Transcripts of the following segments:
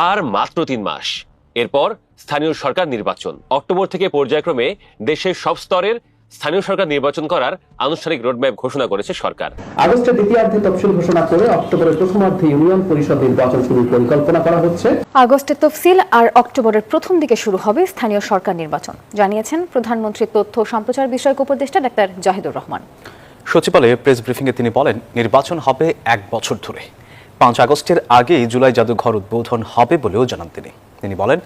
আর মাত্র ৩ মাস, এরপর স্থানীয় সরকার নির্বাচন। অক্টোবর থেকে পর্যায়ক্রমে দেশের সব স্তরের স্থানীয় সরকার নির্বাচন করার আনুষ্ঠানিক রোডম্যাপ ঘোষণা করেছে সরকার। আগস্টের দ্বিতীয়ার্ধে তফসিল ঘোষণা করে অক্টোবরের প্রথমার্ধে ইউনিয়ন পরিষদ নির্বাচন শুরুর পরিকল্পনা করা হচ্ছে। আগস্টে তফসিল আর অক্টোবরের প্রথম দিকে শুরু হবে স্থানীয় সরকার নির্বাচন, জানিয়েছেন প্রধানমন্ত্রীর তথ্য ও সম্প্রচার বিষয়ক উপদেষ্টা ডাক্তার জাহিদুর রহমান। সচিবালয়ে প্রেস ব্রিফিংয়ে তিনি বলেন, নির্বাচন হবে 1 বছর ধরে। 5 আগস্টের আগেই জুলাই জাদুঘর উদ্বোধন হবে বলেও জানান তিনি বলেন,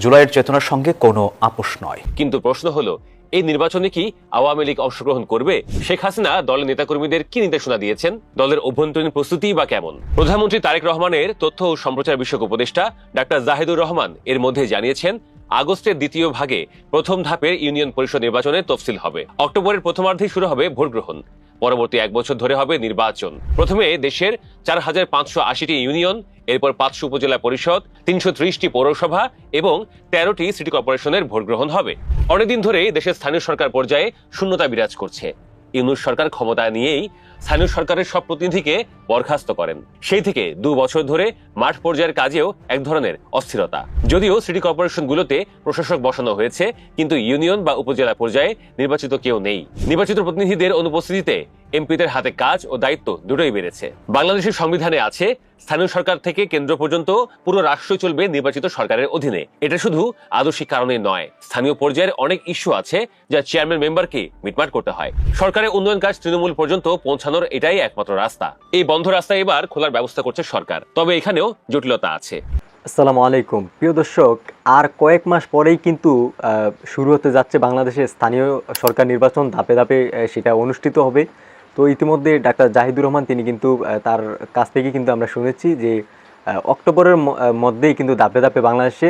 জুলাইয়ের চেতনার সঙ্গে কোনো আপোষ নয়। কিন্তু প্রশ্ন হলো, এই নির্বাচনে কি আওয়ামী লীগ অংশগ্রহণ করবে? শেখ হাসিনা দলের নেতাকর্মীদের কি নির্দেশনা দিয়েছেন? দলের অভ্যন্তরীণ প্রস্তুতি বা কেমন? প্রধানমন্ত্রী তারেক রহমানের তথ্য ও সম্প্রচার বিষয়ক উপদেষ্টা ডাক্তার জাহিদুর রহমান এর মধ্যে জানিয়েছেন, আগস্টের দ্বিতীয় ভাগে প্রথম ধাপের ইউনিয়ন পরিষদ নির্বাচনের তফসিল হবে। অক্টোবরের প্রথমার্ধেই শুরু হবে ভোট গ্রহণ। পরবর্তী 1 বছর ধরে হবে নির্বাচন। প্রথমে দেশের 4580টি ইউনিয়ন, এরপর 500 উপজেলা পরিষদ, 330টি পৌরসভা এবং 13টি সিটি কর্পোরেশনের ভোট গ্রহণ হবে। অনেকদিন ধরেই দেশের স্থানীয় সরকার পর্যায়ে শূন্যতা বিরাজ করছে। ইউনূস সরকার ক্ষমতায় নিয়েই স্থানীয় সরকারের সব প্রতিনিধিকে বরখাস্ত করেন। সেই থেকে 2 বছর ধরে মাঠ পর্যায়ের কাজেও এক ধরনের অস্থিরতা। যদিও সিটি কর্পোরেশনগুলোতে প্রশাসক বসানো হয়েছে, কিন্তু ইউনিয়ন বা উপজেলা পর্যায়ে নির্বাচিত কেউ নেই। নির্বাচিত প্রতিনিধিদের অনুপস্থিতিতে এমপিদের হাতে কাজ ও দায়িত্ব দুটোই বেড়েছে। বাংলাদেশের সংবিধানে আছে, স্থানীয় সরকার থেকে কেন্দ্র পর্যন্ত পুরো রাষ্ট্র চলবে নির্বাচিত সরকারের অধীনে। এটা শুধু আদর্শিক কারণে নয়, স্থানীয় পর্যায়ের অনেক ইস্যু আছে যা চেয়ারম্যান মেম্বারকে মিটমাট করতে হয়। সরকারের উন্নয়ন কাজ তৃণমূল পর্যন্ত পৌঁছানোর এটাই একমাত্র রাস্তা। এই বন্ধ রাস্তা এবার খোলার ব্যবস্থা করছে সরকার, তবে এখানেও জটিলতা আছে। আসসালামু আলাইকুম প্রিয় দর্শক, আর কয়েক মাস পরেই কিন্তু শুরু হতে যাচ্ছে বাংলাদেশের স্থানীয় সরকার নির্বাচন। ধাপে ধাপে সেটা অনুষ্ঠিত হবে। তো ইতিমধ্যে ডাক্তার জাহিদুর রহমান তিনি কিন্তু তার কাছ থেকে কিন্তু আমরা শুনেছি যে অক্টোবরের মধ্যেই কিন্তু ধাপে ধাপে বাংলাদেশে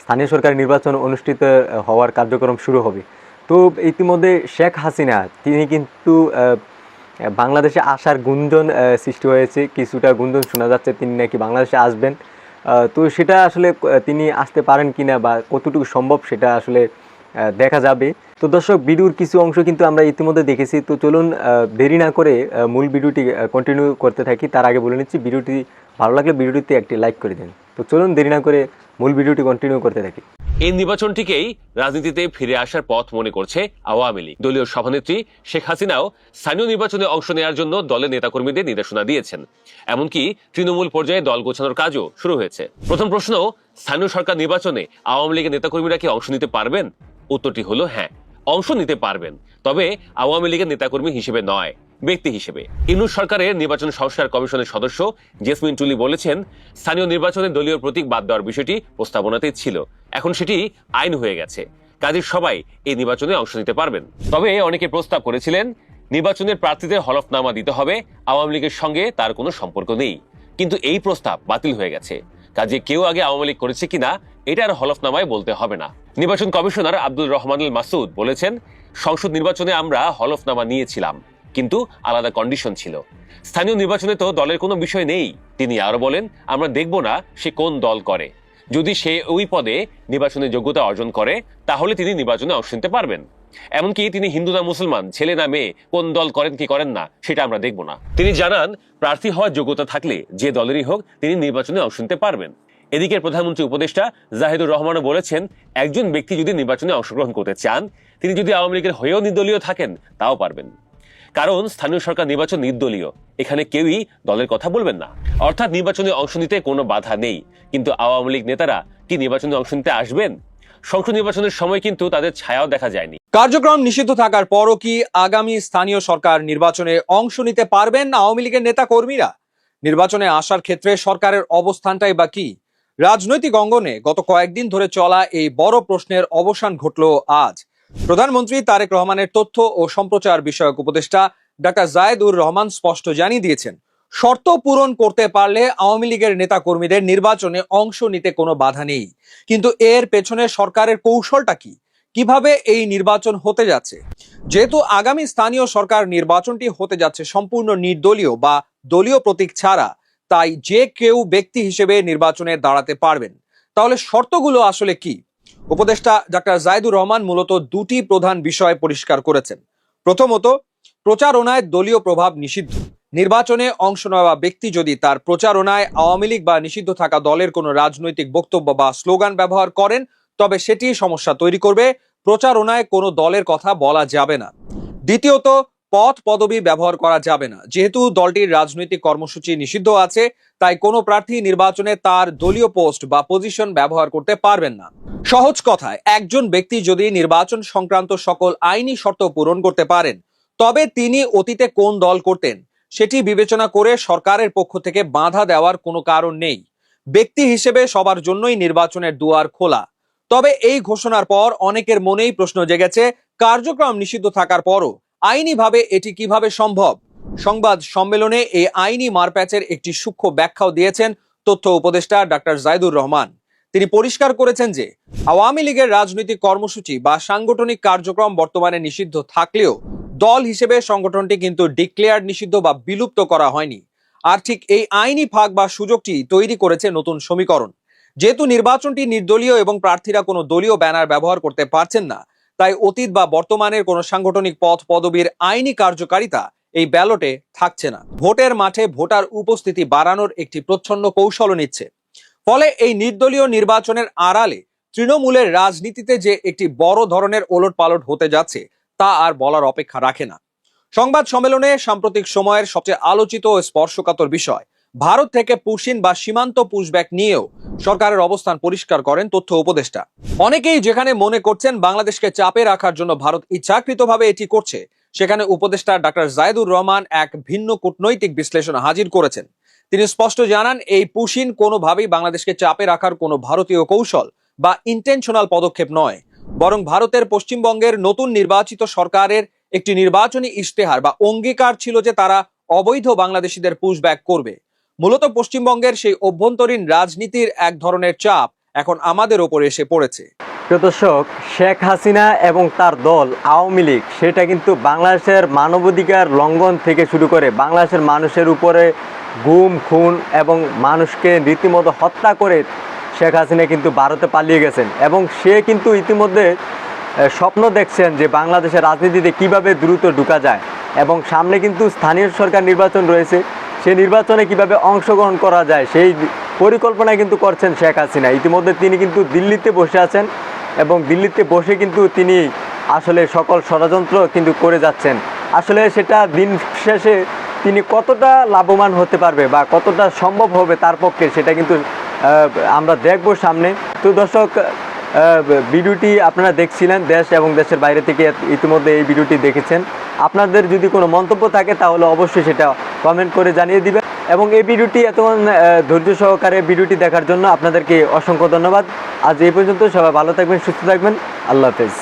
স্থানীয় সরকার নির্বাচন অনুষ্ঠিত হওয়ার কার্যক্রম শুরু হবে। তো ইতিমধ্যে শেখ হাসিনা তিনি কিন্তু বাংলাদেশে আসার গুঞ্জন সৃষ্টি হয়েছে, কিছুটা গুঞ্জন শোনা যাচ্ছে তিনি নাকি বাংলাদেশে আসবেন। তো সেটা আসলে তিনি আসতে পারেন কিনা বা কতটুকু সম্ভব সেটা আসলে দেখা যাবে। তো দর্শক, ভিডিওর কিছু অংশ কিন্তু আমরা ইতিমধ্যে দেখেছি। তো চলুন দেরি না করে মূল ভিডিওটি কন্টিনিউ করতে থাকি। তার আগে বলে নিচ্ছি, ভিডিওটি ভালো লাগলে ভিডিওটিতে একটি লাইক করে দিন। তো চলুন দেরি না করে মূল ভিডিওটি কন্টিনিউ করতে থাকি। এই নির্বাচনটিকেই রাজনীতিতে ফিরে আসার পথ মনে করছে আওয়ামী লীগ। দলীয় সভানেত্রী শেখ হাসিনাও স্থানীয় নির্বাচনে অংশ নেওয়ার জন্য দলের নেতাকর্মীদের নির্দেশনা দিয়েছেন। এমনকি তৃণমূল পর্যায়ে দল গোছানোর কাজও শুরু হয়েছে। প্রথম প্রশ্ন, স্থানীয় সরকার নির্বাচনে আওয়ামী লীগের নেতাকর্মীরা কি অংশ নিতে পারবেন? উত্তরটি হলো হ্যাঁ, অংশ নিতে পারবেন, তবে আওয়ামী লীগের নেতাকর্মী হিসেবে নয়, ব্যক্তি হিসেবে। ইউনূস সরকারের নির্বাচন সংস্কার কমিশনের সদস্য জেসমিন টুলি বলেছেন, স্থানীয় নির্বাচনে দলীয় প্রতীক বাদ দেওয়ার বিষয়টি প্রস্তাবনাতেই ছিল, এখন সেটি আইন হয়ে গেছে, কাজে সবাই এই নির্বাচনে অংশ নিতে পারবেন। তবে অনেকে প্রস্তাব করেছিলেন, নির্বাচনের প্রার্থীদের হলফনামা দিতে হবে, আওয়ামী লীগের সঙ্গে তার কোনো সম্পর্ক নেই। কিন্তু এই প্রস্তাব বাতিল হয়ে গেছে, কাজে কেউ আগে আওয়ামী লীগ করেছে কিনা এটা আর হলফনামায় বলতে হবে না। নির্বাচন কমিশনার আব্দুল রহমানুল মাসুদ বলেছেন, সংসদ নির্বাচনে আমরা হলফনামা নিয়েছিলাম, কিন্তু আলাদা কন্ডিশন ছিল। স্থানীয় নির্বাচনে তো দলের কোনো বিষয় নেই। তিনি আরো বলেন, আমরা দেখব না সে কোন দল করে, যদি সে ওই পদে নির্বাচনে যোগ্যতা অর্জন করে তাহলে তিনি নির্বাচনে অংশ নিতে পারবেন। এমনকি তিনি হিন্দু না মুসলমান, ছেলে না মেয়ে, কোন দল করেন কি করেন না সেটা আমরা দেখব না। তিনি জানান, প্রার্থী হওয়ার যোগ্যতা থাকলে যে দলেরই হোক তিনি নির্বাচনে অংশ নিতে পারবেন। এদিকে প্রধানমন্ত্রী উপদেষ্টা জাহিদুর রহমানও বলেছেন, একজন ব্যক্তি যদি নির্বাচনে অংশগ্রহণ করতে চান, তিনি যদি আওয়ামী লীগের হয়েও নির্দলীয় থাকেন তাও পারবেন, কারণ স্থানীয় সরকার নির্বাচন নির্দলীয়, এখানে কেউই দলের কথা বলবেন না। অর্থাৎ নির্বাচনে অংশ নিতে কোনো বাধা নেই। কিন্তু আওয়ামী লীগ নেতারা কি নির্বাচনে অংশ নিতে আসবেন? সংসদ নির্বাচনের সময় কিন্তু তাদের ছায়াও দেখা যায়নি। কার্যক্রম নিষিদ্ধ থাকার পরও কি আগামী স্থানীয় সরকার নির্বাচনে অংশ নিতে পারবেন আওয়ামী লীগের নেতা কর্মীরা? নির্বাচনে আসার ক্ষেত্রে সরকারের অবস্থানটাই বা কি? রাজনৈতিক অঙ্গনে গত কয়েকদিন ধরে চলা এই বড় প্রশ্নের অবসান ঘটল আজ। প্রধানমন্ত্রী তারেক রহমানের তথ্য ও সম্প্রচার বিষয়ক উপদেষ্টা ডাক্তার জাহিদুর রহমান স্পষ্ট জানিয়ে দিয়েছেন, শর্ত পূরণ করতে পারলে আওয়ামী লীগের নেতা কর্মীদের নির্বাচনে অংশ নিতে কোনো বাধা নেই। কিন্তু এর পেছনে সরকারের কৌশলটা কি? কিভাবে এই নির্বাচন হতে যাচ্ছে? যেহেতু আগামী স্থানীয় সরকার নির্বাচনটি হতে যাচ্ছে সম্পূর্ণ নির্দলীয় বা দলীয় প্রতীক ছাড়া, তাই যে কেউ ব্যক্তি হিসেবে নির্বাচনে দাঁড়াতে পারবেন। তাহলে শর্তগুলো আসলে কি? উপদেষ্টা ডাক্তার জাহিদুর রহমান মূলত দুটি প্রধান বিষয় পরিষ্কার করেছেন। প্রথমত, প্রচারণায় দলীয় প্রভাব নিষিদ্ধ। নির্বাচনে অংশ নেওয়া ব্যক্তি যদি তার প্রচারণায় আওয়ামী লীগ বা নিষিদ্ধ থাকা দলের কোনো রাজনৈতিক বক্তব্য বা স্লোগান ব্যবহার করেন, তবে সেটি সমস্যা তৈরি করবে। প্রচারণায় কোনো দলের কথা বলা যাবে না। দ্বিতীয়ত, পদ পদবি ব্যবহার করা যাবে না। যেহেতু দলটির রাজনৈতিক কর্মসূচি নিষিদ্ধ আছে, তাই কোনো প্রার্থী নির্বাচনে তার দলীয় পোস্ট বা পজিশন ব্যবহার করতে পারবেন না। সহজ কথায়, একজন ব্যক্তি যদি নির্বাচন সংক্রান্ত সকল আইনি শর্ত পূরণ করতে পারেন, তবে তিনি অতীতে কোন দল করতেন সেটি বিবেচনা করে সরকারের পক্ষ থেকে বাধা দেওয়ার কোনো কারণ নেই। ব্যক্তি হিসেবে সবার জন্যই নির্বাচনের দুয়ার খোলা। তবে এই ঘোষণার পর অনেকের মনেই প্রশ্ন জেগেছে, কার্যক্রম নিষিদ্ধ থাকার পরও আইনিভাবে এটি কিভাবে সম্ভব? সংবাদ সম্মেলনে এই আইনি মারপ্যাচের একটি সূক্ষ্ম ব্যাখ্যাও দিয়েছেন তথ্য উপদেষ্টা ডাক্তার জাহিদুর রহমান। তিনি পরিষ্কার করেছেন যে আওয়ামী লীগের রাজনৈতিক কর্মসূচি বা সাংগঠনিক কার্যক্রম বর্তমানে নিষিদ্ধ থাকলেও দল হিসেবে সংগঠনটি কিন্তু ডিক্লেয়ার নিষিদ্ধ বা বিলুপ্ত করা হয়নি। আর ঠিক এই আইনি ফাঁক বা সুযোগটি তৈরি করেছে নতুন সমীকরণ। যেহেতু নির্বাচনটি নির্দলীয় এবং প্রার্থীরা কোনো দলীয় ব্যানার ব্যবহার করতে পারছেন না, তাই অতীত বা বর্তমানের কোনো সাংগঠনিক পদ পদবীর আইনি কার্যকারিতা এই ব্যালটে থাকছে না। ভোটের মাঠে ভোটার উপস্থিতি বাড়ানোর একটি প্রচ্ছন্ন কৌশল নিচ্ছে। ফলে এই নির্দলীয় নির্বাচনের আড়ালে তৃণমূলের রাজনীতিতে যে একটি বড় ধরনের ওলটপালট হতে যাচ্ছে তা আর বলার অপেক্ষা রাখে না। সংবাদ সম্মেলনে সাম্প্রতিক সময়ের সবচেয়ে আলোচিত ও স্পর্শকাতর বিষয় ভারত থেকে পুশিন বা সীমান্ত পুশব্যাক নিয়েও সরকারের অবস্থান পরিষ্কার করেন তথ্য উপদেষ্টা। অনেকেই যেখানে মনে করছেন বাংলাদেশকে চাপে রাখার জন্য ভারত ইচ্ছাকৃতভাবে এটি করছে, সেখানে উপদেষ্টা ডাক্তার জাহিদুর রহমান এক ভিন্ন কূটনৈতিক বিশ্লেষণ হাজির করেছেন। তিনি স্পষ্ট জানান, এই পুশিন কোনোভাবেই বাংলাদেশকে চাপে রাখার কোনো ভারতীয় কৌশল বা ইন্টেনশনাল পদক্ষেপ নয়, বরং ভারতের পশ্চিমবঙ্গের নতুন নির্বাচিত সরকারের একটি নির্বাচনী ইশতেহার বা অঙ্গীকার ছিল যে তারা অবৈধ বাংলাদেশিদের পুশব্যাক করবে। মূলত পশ্চিমবঙ্গের সেই অভ্যন্তরীণ রাজনীতির এক ধরনের চাপ এখন আমাদের ওপর এসে পড়েছে। প্রিয় দর্শক, শেখ হাসিনা এবং তার দল আওয়ামী লীগ সেটা কিন্তু বাংলাদেশের মানবাধিকার লঙ্ঘন থেকে শুরু করে বাংলাদেশের মানুষের উপরে গুম খুন এবং মানুষকে রীতিমতো হত্যা করে শেখ হাসিনা কিন্তু ভারতে পালিয়ে গেছেন এবং সে কিন্তু ইতিমধ্যে স্বপ্ন দেখছেন যে বাংলাদেশের রাজনীতিতে কিভাবে দ্রুত ঢুকা যায় এবং সামনে কিন্তু স্থানীয় সরকার নির্বাচন রয়েছে, সেই নির্বাচনে কিভাবে অংশগ্রহণ করা যায় সেই পরিকল্পনা কিন্তু করছেন শেখ হাসিনা। ইতিমধ্যে তিনি কিন্তু দিল্লিতে বসে আছেন এবং দিল্লিতে বসে কিন্তু তিনি আসলে সকল ষড়যন্ত্র কিন্তু করে যাচ্ছেন। আসলে সেটা দিন শেষে তিনি কতটা লাভবান হতে পারবে বা কতটা সম্ভব হবে তার পক্ষে, সেটা কিন্তু আমরা দেখব সামনে। তো দর্শক, ভিডিওটি আপনারা দেখছিলেন দেশ এবং দেশের বাইরে থেকে ইতিমধ্যে এই ভিডিওটি দেখেছেন। আপনাদের যদি কোনো মন্তব্য থাকে তাহলে অবশ্যই সেটা কমেন্ট করে জানিয়ে দিবেন এবং এই ভিডিওটি এতক্ষণ ধৈর্য সহকারে ভিডিওটি দেখার জন্য আপনাদেরকে অসংখ্য ধন্যবাদ। আজ এই পর্যন্ত, সবাই ভালো থাকবেন, সুস্থ থাকবেন, আল্লাহ হাফেজ।